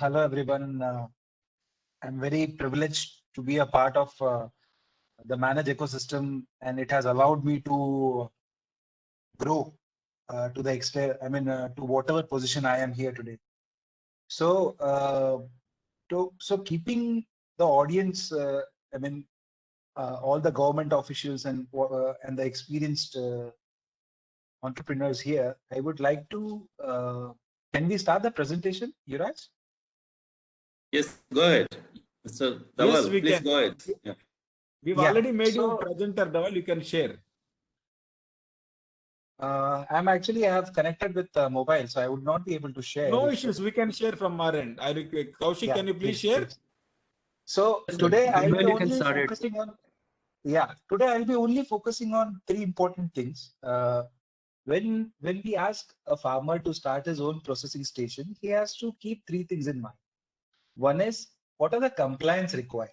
Hello, everyone. I'm very privileged to be a part of the Manage ecosystem, and it has allowed me to grow to the extent, to whatever position I am here today. So, so keeping the audience, all the government officials and the experienced entrepreneurs here, I would like to. Can we start the presentation, Yuraj? Yes, go ahead. Mr. Yes, Dhaval, we please can. go ahead. Yeah. We've Yeah. already made you So, presenter, Dhaval. You can share. I have connected with mobile, so I would not be able to share. No issues. We can share from our end. Kaushik, Yeah, can you please share? please. So Yes, sir. today I'll Meanwhile, be you can only start it. focusing on, today I'll be only focusing on three important things. When we ask a farmer to start his own processing station, he has to keep three things in mind. One is, what are the compliance required?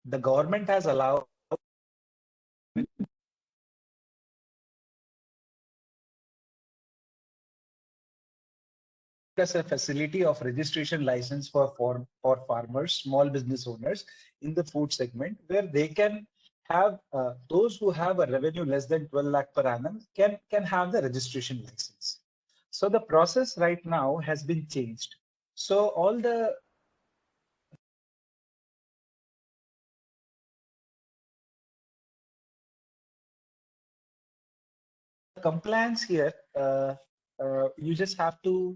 The government has allowed us a facility of registration license for farmers, small business owners in the food segment, where they can have those who have a revenue less than 12 lakh per annum can have the registration license. So the process right now has been changed. So all the compliance here, you just have to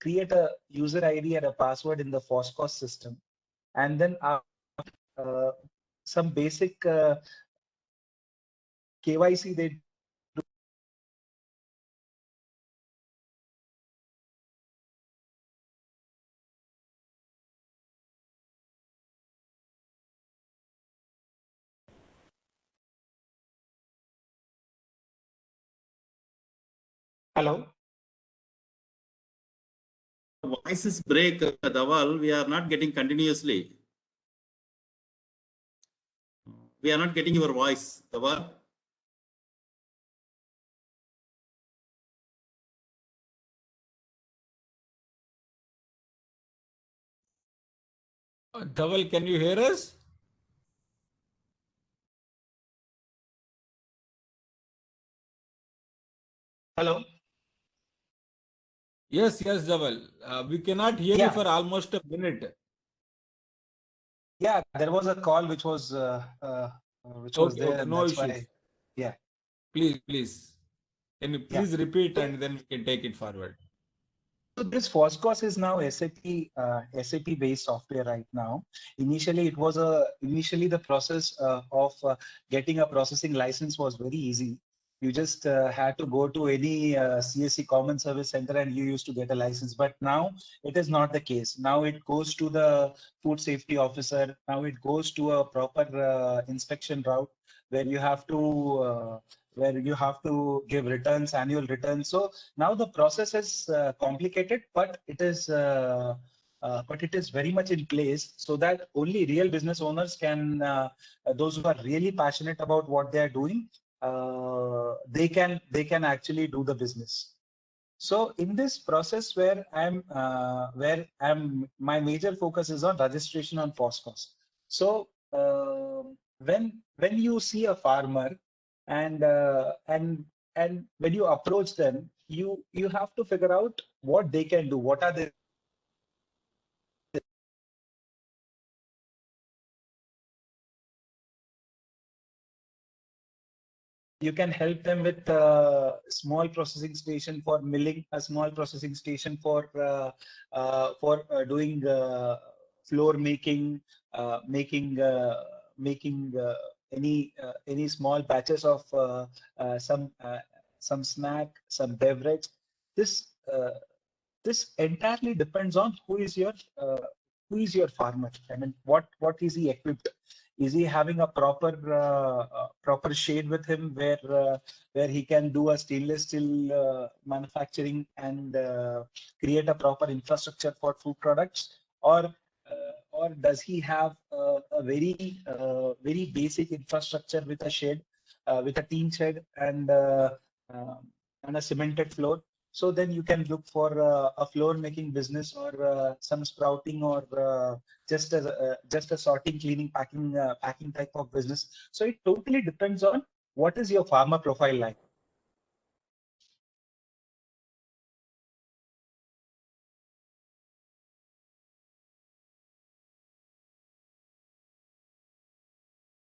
create a user ID and a password in the FOSCOS system, and then some basic KYC they do. Hello. Voice is break, Dhaval. We are not getting continuously. We are not getting your voice, Dhaval. Dhaval, can you hear us? Hello. Yes, Dhaval. We cannot hear you for almost a minute. Yeah, there was a call which was there. Okay, no That's issues. why. Yeah. Please. Can you please repeat and then we can take it forward. So this FOSCOS is now SAP based software right now. Initially, the process of getting a processing license was very easy. You just had to go to any CSC Common Service Center and you used to get a license. But now it is not the case. Now it goes to the food safety officer. Now it goes to a proper inspection route where you have to give returns, annual returns. So now the process is complicated, but it is very much in place so that only real business owners can, those who are really passionate about what they are doing, they can actually do the business. So in this process my major focus is on registration on FOSCOS. So when you see a farmer and when you approach them, you have to figure out what they can do, what are they. You can help them with a small processing station for milling, a small processing station for doing flour making, making any small batches of some snack, some beverage. This this entirely depends on who is your farmer. I mean, what is he equipped? Is he having a proper shade with him where he can do a stainless steel manufacturing and create a proper infrastructure for food products, or does he have a very basic infrastructure with a shed, with a tin shed and a cemented floor? So then you can look for a flour making business or some sprouting or just a sorting, cleaning, packing type of business. So it totally depends on what is your farmer profile like.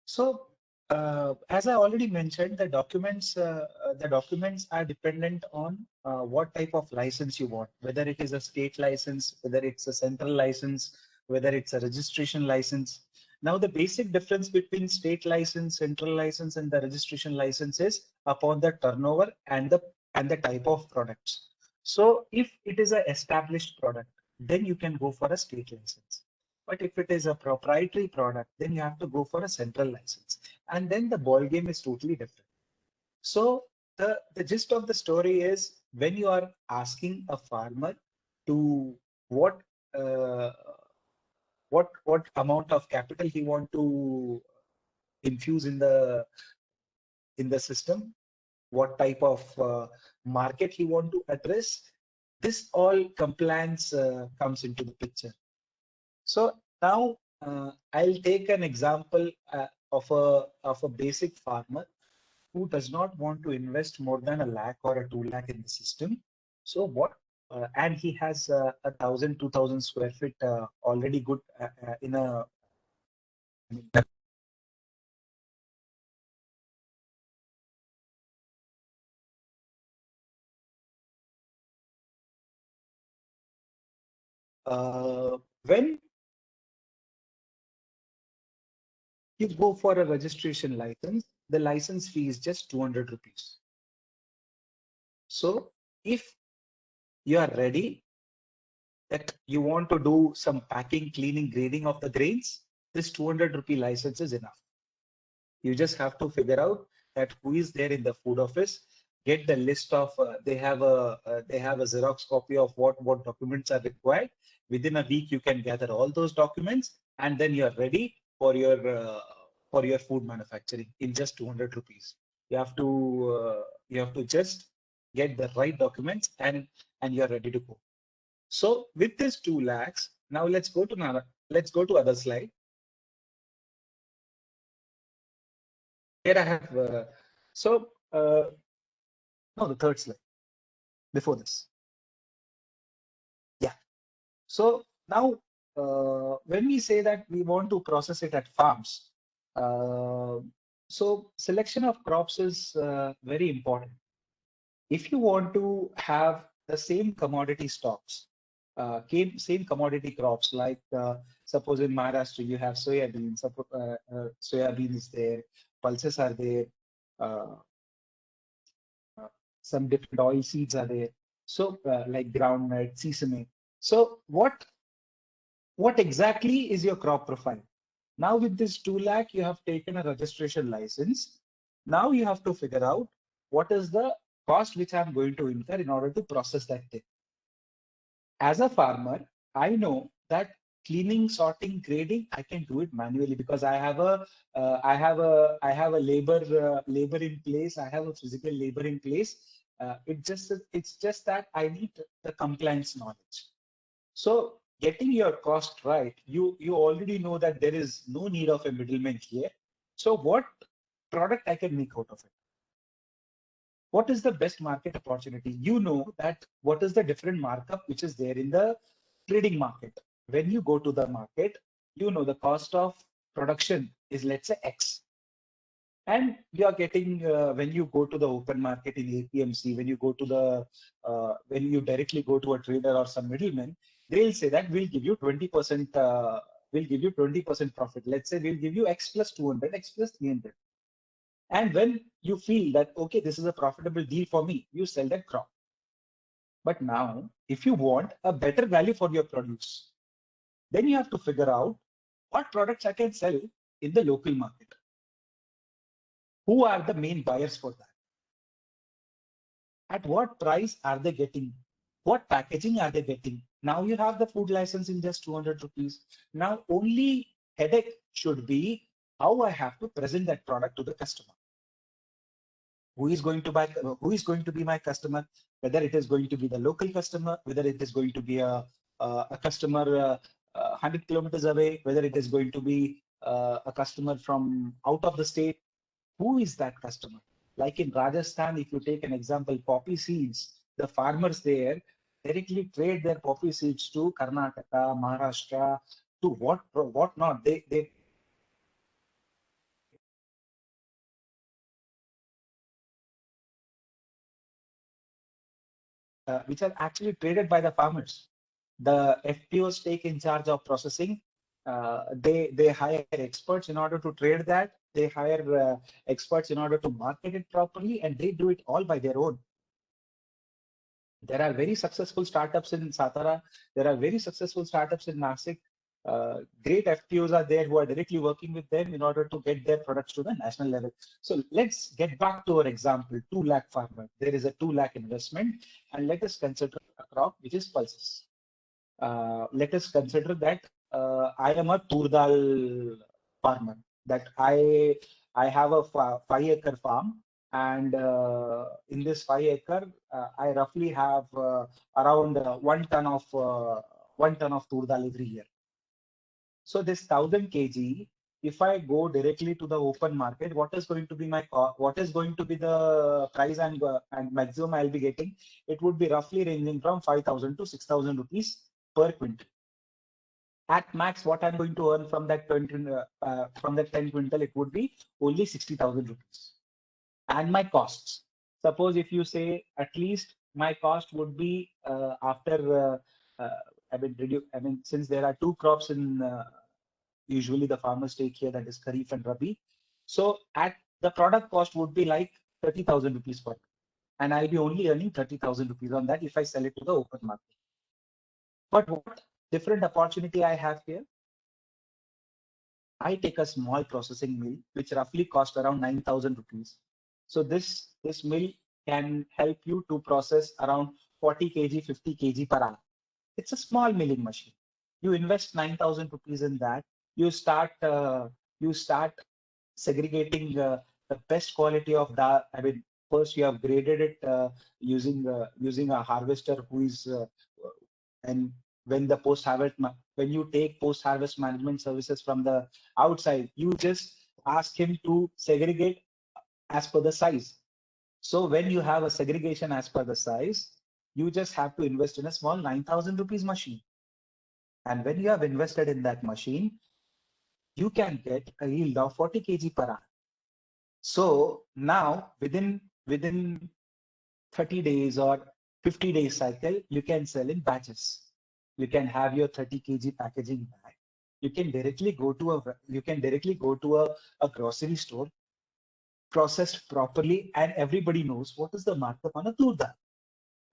So as I already mentioned, the documents are dependent on what type of license you want, whether it is a state license, whether it's a central license, whether it's a registration license. Now, the basic difference between state license, central license, and the registration license is upon the turnover and the type of products. So, if it is an established product, then you can go for a state license. But if it is a proprietary product, then you have to go for a central license. And then the ball game is totally different. So the gist of the story is when you are asking a farmer to what uh, what amount of capital he want to infuse in the system, what type of market he want to address, this all compliance comes into the picture. So now I'll take an example of a basic farmer who does not want to invest more than a lakh or a 2 lakh in the system. So what? And he has 1,000, 2,000 square feet already good in a. When you go for a registration license, the license fee is just 200 rupees. So if you are ready that you want to do some packing, cleaning, grading of the grains, this 200 rupee license is enough. You just have to figure out that who is there in the food office, get the list of they have a Xerox copy of what documents are required. Within a week, you can gather all those documents, and then you're ready for your food manufacturing in just 200 rupees. You have to just get the right documents and you're ready to go. So with this 2 lakhs, now let's go to other slide. Here I have no, the third slide before this. Yeah. So now when we say that we want to process it at farms, uh, so selection of crops is very important. If you want to have the same commodity stocks, same commodity crops, like suppose in Maharashtra you have soybean, soybean is there, pulses are there, uh, some different oil seeds are there. So like groundnut, sesame. So what exactly is your crop profile? Now with this 2 lakh, you have taken a registration license. Now you have to figure out what is the cost which I'm going to incur in order to process that thing. As a farmer, I know that cleaning, sorting, grading, I can do it manually because I have a labor in place. I have a physical labor in place. It's just that I need the compliance knowledge. So getting your cost right, you already know that there is no need of a middleman here. So what product I can make out of it? What is the best market opportunity? You know that what is the different markup which is there in the trading market. When you go to the market, you know the cost of production is, let's say, X. And you are getting when you go to the open market in APMC, when you directly go to a trader or some middleman, they'll say that we'll give you 20%. We'll give you 20% profit. Let's say we'll give you X plus 200, X plus 300. And when you feel that, okay, this is a profitable deal for me, you sell that crop. But now, if you want a better value for your produce, then you have to figure out what products I can sell in the local market. Who are the main buyers for that? At what price are they getting? What packaging are they getting? Now you have the food license in just 200 rupees. Now only headache should be how I have to present that product to the customer. who is going to buy, who is going to be my customer, whether it is going to be the local customer, whether it is going to be a customer 100 kilometers away, whether it is going to be a customer from out of the state. Who is that customer? Like in Rajasthan, if you take an example, poppy seeds, the farmers there directly trade their poppy seeds to Karnataka, Maharashtra, to what not. They which are actually traded by the farmers. The FPOs take in charge of processing. They hire experts in order to trade that. They hire experts in order to market it properly, and they do it all by their own. There are very successful startups in Satara. There are very successful startups in Nasik. Great FPOs are there who are directly working with them in order to get their products to the national level. So let's get back to our example, 2 lakh farmer. There is a 2 lakh investment, and let us consider a crop which is pulses. Let us consider that I am a tur dal farmer, that I have a 5-acre farm, and in this 5 acre, I roughly have around 1 ton of 1 ton of tur dal every year. So this 1000 kg, if I go directly to the open market, what is going to be my what is going to be the price and maximum I'll be getting? It would be roughly ranging from 5,000 to 6,000 rupees per quintal. At max, what I'm going to earn from that 10 quintal, it would be only 60,000 rupees. And my costs. Suppose if you say at least my cost would be after I mean, since there are 2 crops in usually the farmers take here, that is Kharif and Rabi. So at the product cost would be like 30,000 rupees per, and I'll be only earning 30,000 rupees on that if I sell it to the open market. But what different opportunity I have here? I take a small processing mill, which roughly cost around 9,000 rupees. So this mill can help you to process around 40 kg, 50 kg per hour. It's a small milling machine. You invest 9,000 rupees in that. You start segregating the best quality of that. I mean, first you have graded it using a harvester who is and when the when you take post harvest management services from the outside, you just ask him to segregate as per the size. So when you have a segregation as per the size, you just have to invest in a small 9,000 rupees machine. And when you have invested in that machine, you can get a yield of 40 kg per hour. So now within 30 days or 50 days cycle, you can sell in batches. You can have your 30 kg packaging bag. You can directly go to a grocery store, processed properly, and everybody knows what is the markup on a tur dal.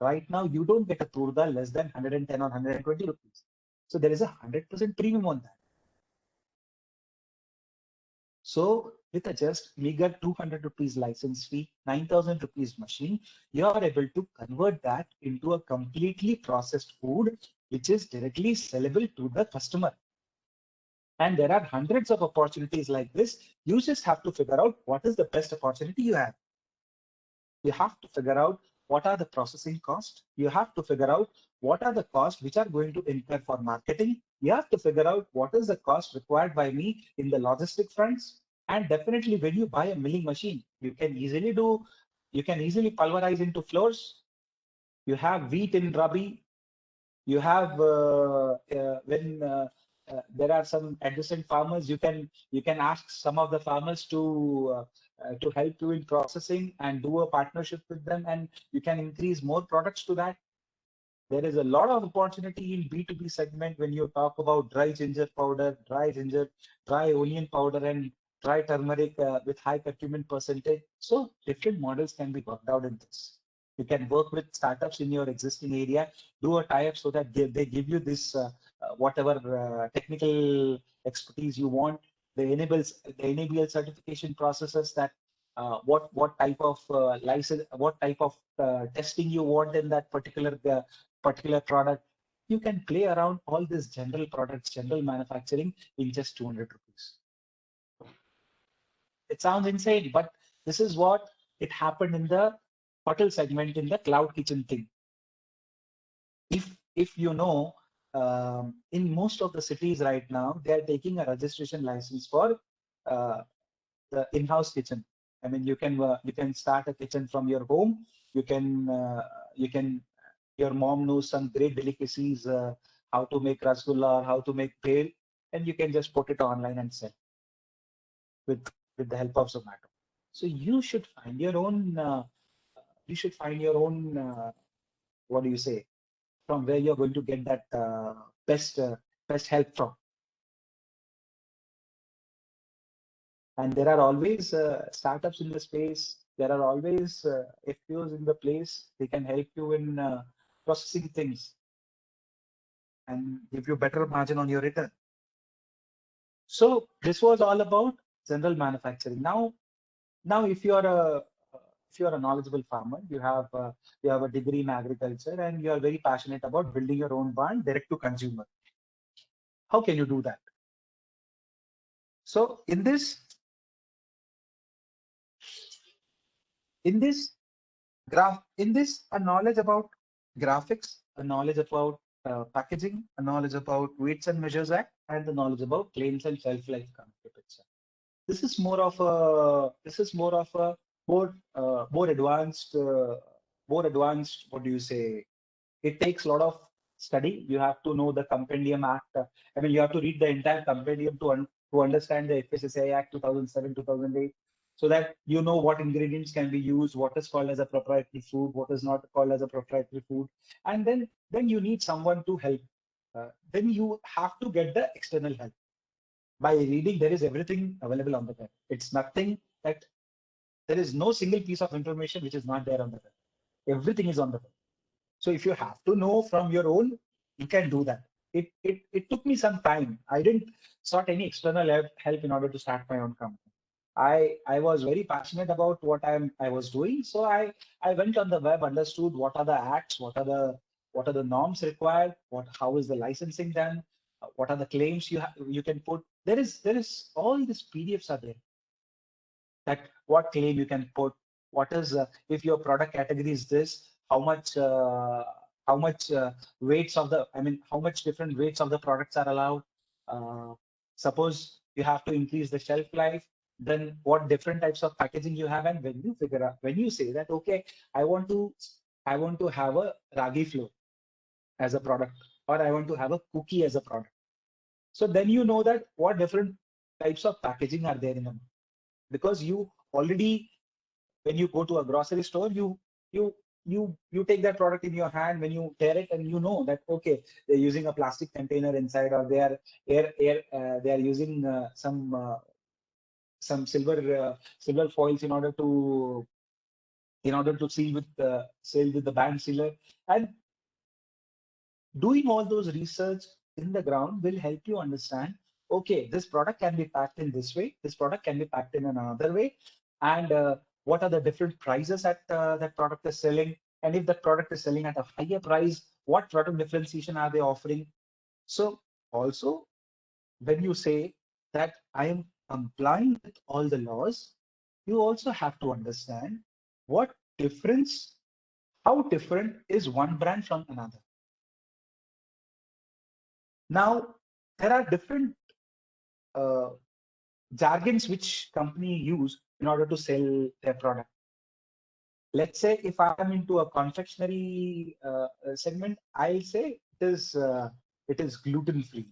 Right now, you don't get a tur dal less than 110 or 120 rupees. So there is a 100% premium on that. So with a just meager 200 rupees license fee, 9,000 rupees machine, you are able to convert that into a completely processed food, which is directly sellable to the customer. And there are hundreds of opportunities like this. You just have to figure out what is the best opportunity you have. You have to figure out what are the processing costs. You have to figure out what are the costs which are going to incur for marketing. You have to figure out what is the cost required by me in the logistic fronts. And definitely when you buy a milling machine, you can easily pulverize into flours. You have wheat in Rabi. You have when there are some adjacent farmers, you can ask some of the farmers to help you in processing and do a partnership with them, and you can increase more products to that. There is a lot of opportunity in B2B segment when you talk about dry ginger powder, dry onion powder, and dry turmeric with high curcumin percentage. So different models can be worked out in this. You can work with startups in your existing area, do a tie-up so that they give you this whatever technical expertise you want. The enable certification processes that what type of license, what type of testing you want in that particular product. You can play around all these general products, general manufacturing in just 200 rupees. It sounds insane, but this is what it happened in the hotel segment in the cloud kitchen thing. If you know, in most of the cities right now, they are taking a registration license for the in-house kitchen. I mean, you can start a kitchen from your home. You can your mom knows some great delicacies, how to make rasgulla or how to make bhel, and you can just put it online and sell with the help of Zomato. So you should find your own. You should find your own. What do you say? From where you're going to get that best help from. And there are always startups in the space. There are always FPOs in the place. They can help you in processing things and give you better margin on your return. So this was all about general manufacturing. Now if you are a knowledgeable farmer, you have a degree in agriculture, and you are very passionate about building your own brand direct to consumer. How can you do that? So in this a knowledge about graphics, a knowledge about packaging, a knowledge about weights and measures act, and the knowledge about claims and shelf life come into picture. This is more of a more advanced what do you say? It takes a lot of study. You have to know the Compendium Act. I mean, you have to read the entire compendium to understand the FSSAI Act 2007, 2008, so that you know what ingredients can be used, what is called as a proprietary food, what is not called as a proprietary food, and then you need someone to help. Then you have to get the external help. By reading, there is everything available on the web. It's nothing that there is no single piece of information which is not there on the web. Everything is on the web. So if you have to know from your own, you can do that. It took me some time. I didn't sought any external help in order to start my own company. I was very passionate about what I was doing. So I went on the web, understood what are the acts, what are the norms required, how is the licensing done, what are the claims you can put. There is all these PDFs are there. That what claim you can put, what is if your product category is this, how much weights of the, I mean, how much different weights of the products are allowed. Suppose you have to increase the shelf life, then what different types of packaging you have, and when you say that, okay, I want to have a ragi flour as a product, or I want to have a cookie as a product. So then you know that what different types of packaging are there in the market. Because you already, when you go to a grocery store, you take that product in your hand when you tear it, and you know that, okay, they're using a plastic container inside, or they are they are using some silver foils in order to seal with the band sealer. And doing all those research in the ground will help you understand, okay, this product can be packed in this way, this product can be packed in another way, and what are the different prices that that product is selling, and if that product is selling at a higher price, what product differentiation are they offering. So also, when you say that I am complying with all the laws, you also have to understand what difference, how different is one brand from another. Now, there are different jargons which company use in order to sell their product. Let's say if I am into a confectionery segment, I'll say it is gluten free.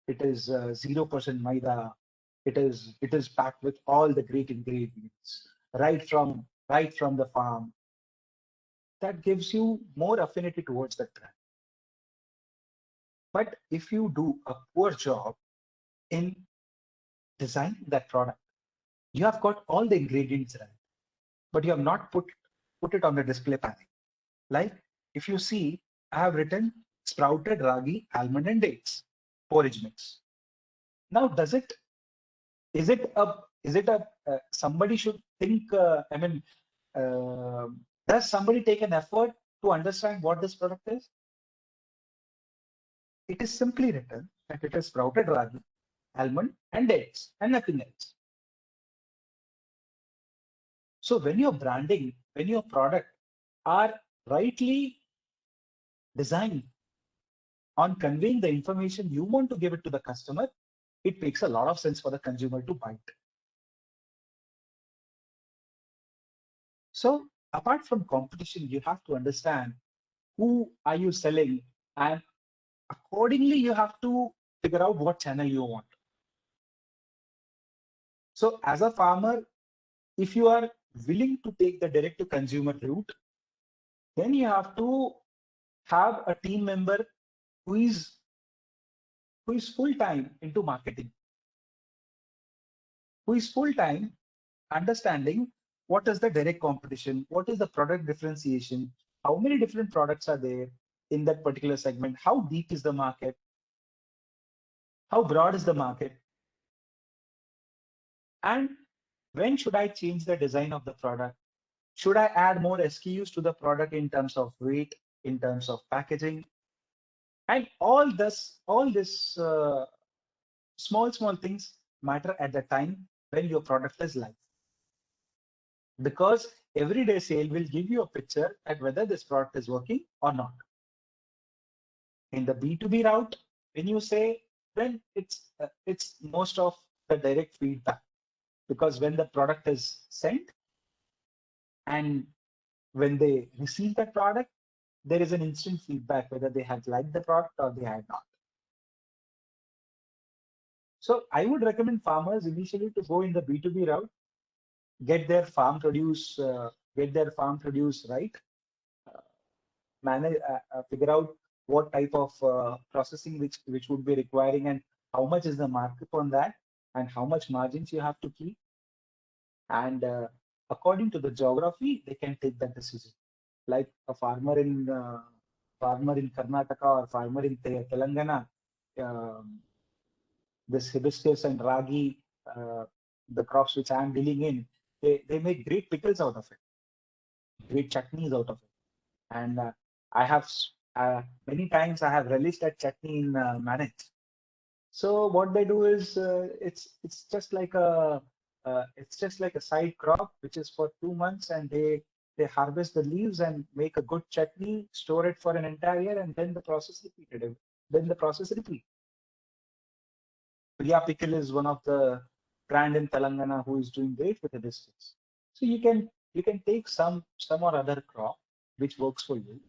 It is 0% maida. It is packed with all the great ingredients right from the farm. That gives you more affinity towards that brand. But if you do a poor job in designing that product, you have got all the ingredients right, but you have not put it on the display panel. Like if you see, I have written sprouted ragi, almond and dates porridge mix. Now, is it a somebody should think? I mean, does somebody take an effort to understand what this product is? It is simply written that it is sprouted ragi, almond and dates, and nothing else. So when your branding, when your product are rightly designed on conveying the information you want to give it to the customer, it makes a lot of sense for the consumer to buy it. So apart from competition, you have to understand who are you selling, and accordingly you have to figure out what channel you want. So as a farmer, if you are willing to take the direct to consumer route, then you have to have a team member who is full time into marketing, who is full time understanding what is the direct competition, what is the product differentiation, how many different products are there in that particular segment, how deep is the market, how broad is the market, and when should I change the design of the product? Should I add more SKUs to the product in terms of weight, in terms of packaging? And all this small things matter at the time when your product is live. Because everyday sale will give you a picture at whether this product is working or not. In the B2B route, when you say, then it's most of the direct feedback, because when the product is sent and when they receive that product, there is an instant feedback whether they have liked the product or they have not. So I would recommend farmers initially to go in the B2B route, get their farm produce right, manage, figure out what type of processing which would be requiring and how much is the markup on that and how much margins you have to keep. And according to the geography, they can take that decision. Like a farmer in Karnataka or farmer in Telangana, this hibiscus and ragi, the crops which I am dealing in, they make great pickles out of it, great chutneys out of it. And I have many times I have relished that chutney in manage. So what they do is it's just like a side crop which is for 2 months, and they harvest the leaves and make a good chutney, store it for an entire year, and then the process repeated. Then the process repeat. Priya Pickle is one of the brand in Telangana who is doing great with the biscuits. So you can take some or other crop which works for you,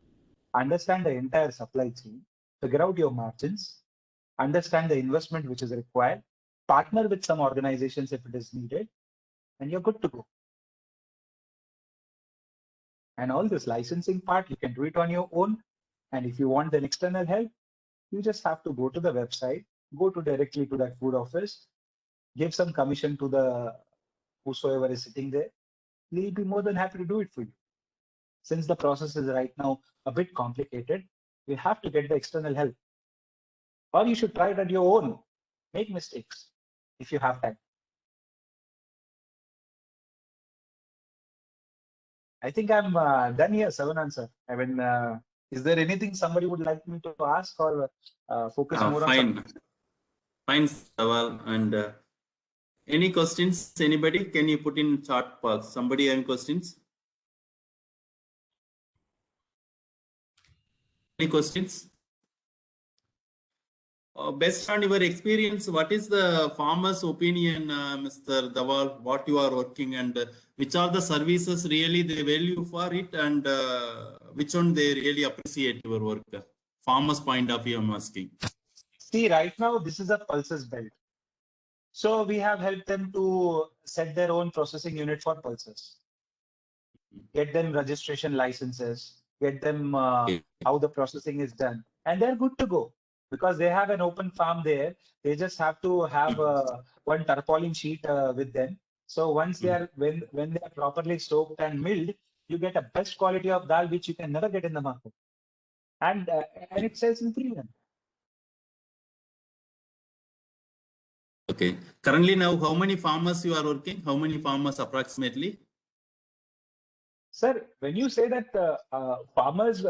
understand the entire supply chain, figure out your margins, understand the investment which is required, partner with some organizations if it is needed, and you're good to go. And all this licensing part, you can do it on your own. And if you want an external help, you just have to go to the website, go to directly to that food office, give some commission to the whosoever is sitting there. They'll be more than happy to do it for you. Since the process is right now a bit complicated, you have to get the external help. Or you should try it at your own. Make mistakes if you have time. I think I'm done here, Savanand sir. I mean, is there anything somebody would like me to ask or focus more on something? Fine, Dhaval. And any questions? Anybody? Can you put in chat box? Somebody have questions? Any questions? Based on your experience, what is the farmer's opinion, Mr. Dhaval, what you are working, and which are the services really they value for it, and which one they really appreciate your work? Farmer's point of view, I'm asking. See, right now, this is a pulses belt. So we have helped them to set their own processing unit for pulses, get them registration licenses, get them how the processing is done, and they're good to go because they have an open farm there. They just have to have one tarpaulin sheet with them. So once they are when they are properly soaked and milled, you get a best quality of dal which you can never get in the market, and it sells in premium. Okay. Currently now, how many farmers you are working? How many farmers approximately? Sir, when you say that farmers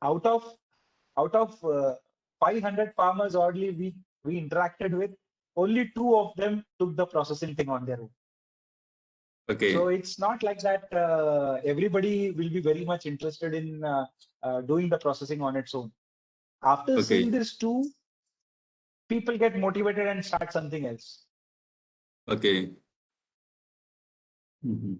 out of 500 farmers oddly we interacted with, only 2 of them took the processing thing on their own. Okay. So it's not like that everybody will be very much interested in doing the processing on its own. After seeing Okay. this too, people get motivated and start something else. Okay. Mhm.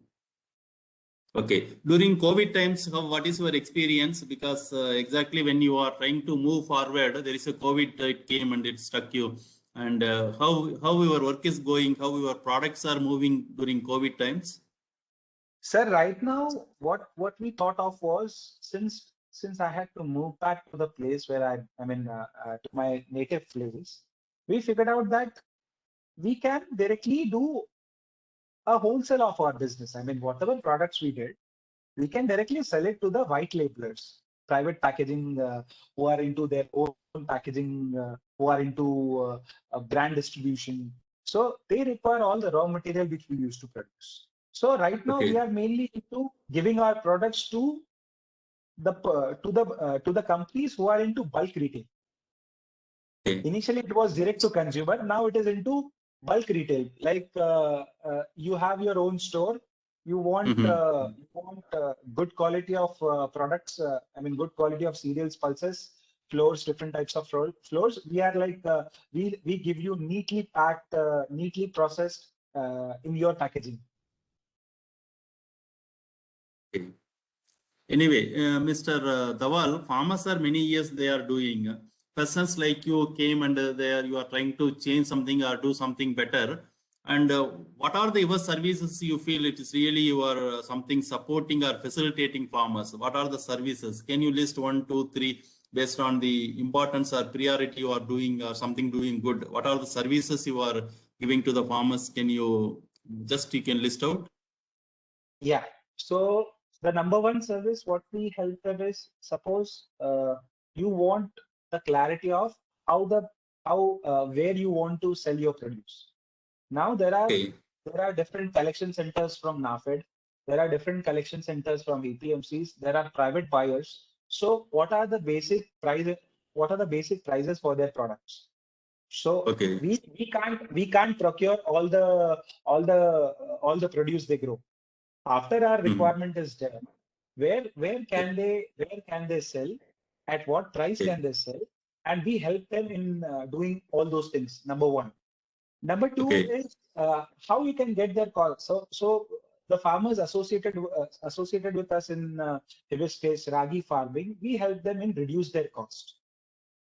Okay. During COVID times, what is your experience? Because exactly when you are trying to move forward, there is a COVID that came and it struck you. And how your work is going, how your products are moving during COVID times? Sir, right now, what we thought of was, since I had to move back to the place where to my native place, we figured out that we can directly do a wholesale of our business. I mean, whatever products we did, we can directly sell it to the white labelers, private packaging, who are into their own packaging, who are into brand distribution. So they require all the raw material which we used to produce. So right now we Okay. are mainly into giving our products to the companies who are into bulk retail. Okay. Initially, it was direct to consumer. Now it is into bulk retail. Like you have your own store. You want Mhm. good quality of products. Good quality of cereals, pulses, flours, different types of flours. We are like we give you neatly packed, neatly processed in your packaging. Okay. Anyway, Mr. Dawal, farmers are many years they are doing. Persons like you came and there you are trying to change something or do something better. And what are the your services you feel it is really you are something supporting or facilitating farmers? What are the services? Can you list 1, 2, 3 based on the importance or priority you are doing or something doing good? What are the services you are giving to the farmers? Can you can list out? Yeah. So the number one service, what we help them is, suppose you want the clarity of where you want to sell your produce. Now Okay. there are different collection centers from NAFED. There are different collection centers from APMCs. There are private buyers. So what are the basic prices? What are the basic prices for their products? So Okay. we can't procure all the produce they grow. After our Mhm. requirement is done, where can they sell, at what price Okay. can they sell, and we help them in doing all those things. Number one. Number two Okay. is how you can get their call. So the farmers associated with us in this case ragi farming, we help them in reduce their cost.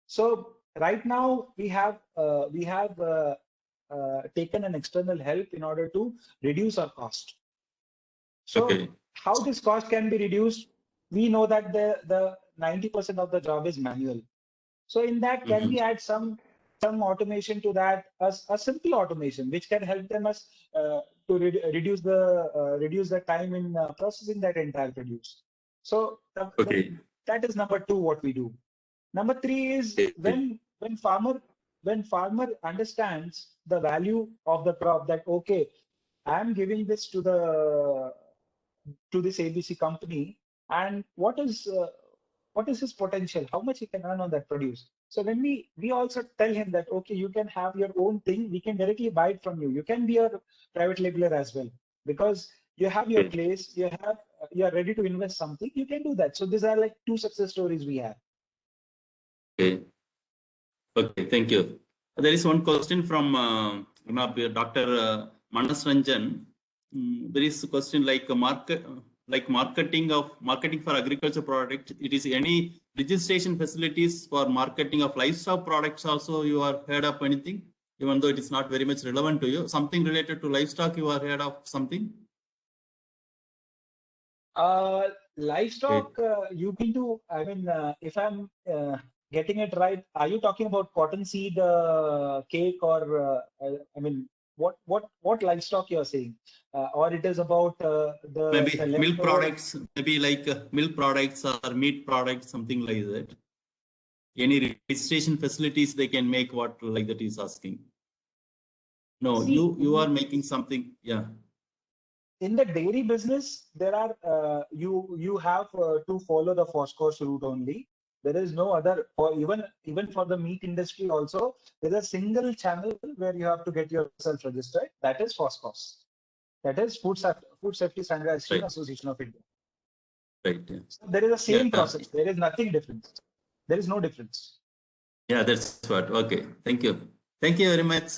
So right now we have taken an external help in order to reduce our cost. So Okay. how this cost can be reduced? We know that the 90% of the job is manual. So in that, can Mhm. we add some automation to that? A simple automation which can help them us to reduce the time in processing that entire produce. So Okay. that is number two. What we do. Number three is Okay. when farmer understands the value of the crop, that okay, I am giving this to this ABC company, and what is his potential? How much he can earn on that produce? So when we also tell him that okay, you can have your own thing. We can directly buy it from you. You can be a private labeler as well, because you have your Okay. place. You are ready to invest something. You can do that. So these are like two success stories we have. Okay. Okay. Thank you. There is one question from Dr. Manas Ranjan. There is a question like marketing for agriculture product. It is any registration facilities for marketing of livestock products also you are heard of anything? Even though it is not very much relevant to you, something related to livestock you are heard of something? Livestock, Okay. you mean to, if I'm getting it right, are you talking about cottonseed cake, or what livestock you're saying? Or it is about the Maybe milk leftover? products, maybe like milk products or meat products, something like that. Any registration facilities they can make, what like that is asking. No, See, you are making something. Yeah. in the dairy business, there are you have to follow the FOSCOS route only. There is no other, or even for the meat industry also, there's a single channel where you have to get yourself registered. That is FOSCOS. That is Food Safety Standardization Right. Association of India. Right. Yeah. So there is the same Yeah. process. There is nothing different. There is no difference. Yeah, that's what. Okay. Thank you. Thank you very much,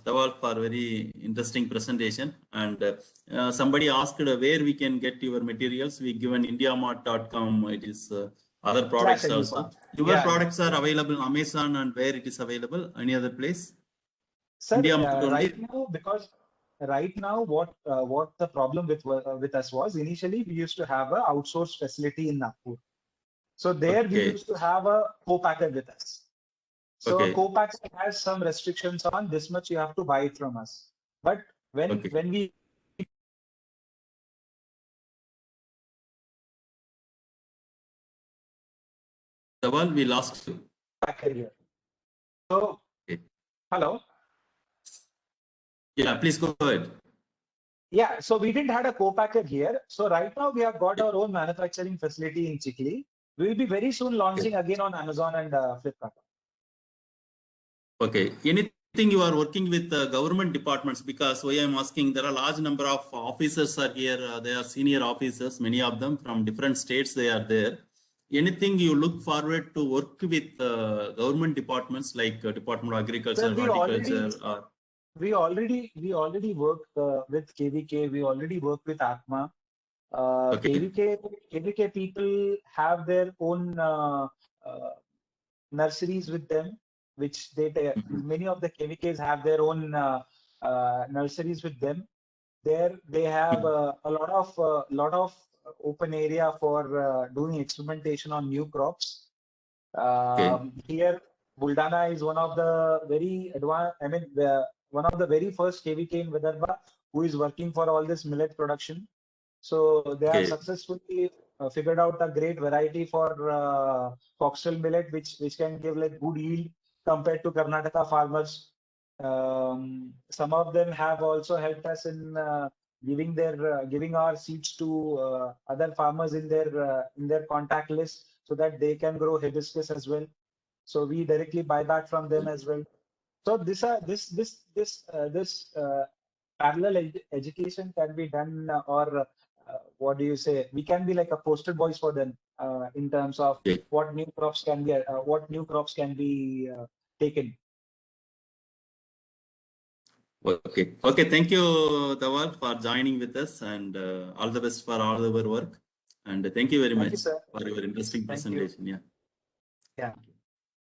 Dawal, for very interesting presentation. And somebody asked where we can get your materials. We given indiamart.com. It is other products Slash also. Edufarm. Your Yeah. products are available on Amazon, and where it is available? Any other place? Sir, IndiaMart only? right now, because right now what the problem with us was, initially we used to have a outsourced facility in Nagpur. So there we Okay. used to have a co-packer with us. So Okay. a co-packer has some restrictions on this much you have to buy it from us. But when we Dawal, we lost you. packer here. So Okay. hello. Yeah, please go ahead. Yeah, so we didn't have a co-packer here. So right now we have got our own manufacturing facility in Chikhli. We will be very soon launching again on Amazon and Flipkart. Okay. Anything you are working with government departments? Because why I'm asking, there are a large number of officers are here. They are senior officers, many of them from different states. They are there. Anything you look forward to work with government departments like Department of Agriculture, Sir, Horticulture? we already work with KVK. We already work with ACMA. Okay. KVK people have their own nurseries with them, which many of the KVKs have their own nurseries with them. There they have a lot of open area for doing experimentation on new crops. Here, Buldana is one of the very advanced. I mean, one of the very first KVK in Vidarbha who is working for all this millet production. So they have successfully figured out a great variety for foxtail millet, which can give like good yield compared to Karnataka farmers. Some of them have also helped us in giving our seeds to other farmers in their contact list so that they can grow hibiscus as well. So we directly buy back from them as well. So this parallel education can be done, or what do you say? We can be like a poster boys for them in terms of what new crops can be taken. Okay. Okay. Thank you, Dawal, for joining with us, and all the best for all our work. And thank you very much Thank you, sir. for your interesting presentation. Yeah. Yeah.